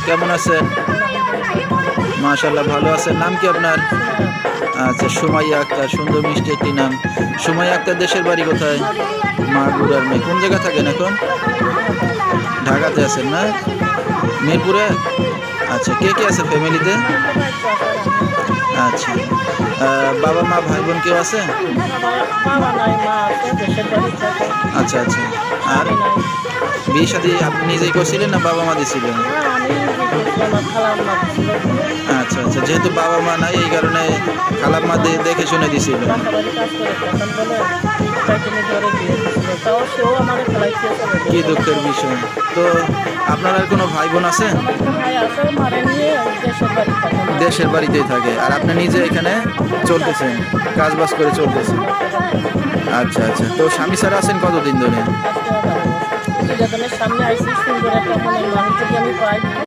কেমন আছেন? মাশাআল্লাহ ভালো আছেন। নাম কি আপনার? আচ্ছা, সুমাইয়া আক্তার, সুন্দর মিষ্টি একটি নাম। সুমাইয়া আক্তার দেশের বাড়ি কোথায়? মাগুরার মেয়ে। কোন জায়গা থাকেন এখন? ঢাকাতে আছেন না? মিরপুরে? আচ্ছা, কে কে আছে ফ্যামিলিতে? আচ্ছা, বাবা মা ভাই বোন কেউ আছে? আচ্ছা আচ্ছা। আর বিয়ে শাদী আপনি নিজেই করছিলেন না বাবা মা দিছিলেন? আচ্ছা আচ্ছা, যেহেতু বাবা মা নাই এই কারণে খালাম্মা দেখে শুনে দিছিল। কি দুঃখের বিষয়। তো আপনার আর কোনো ভাই বোন আছে? দেশের বাড়িতেই থাকে। আর আপনি নিজে এখানে চলতেছেন, কাজ বাজ করে চলতেছেন। আচ্ছা আচ্ছা, তো স্বামী ছাড়া আছেন কতদিন ধরে? সামনে আইসি সুন্দর একটা মনের মানুষ যদি আমি পাই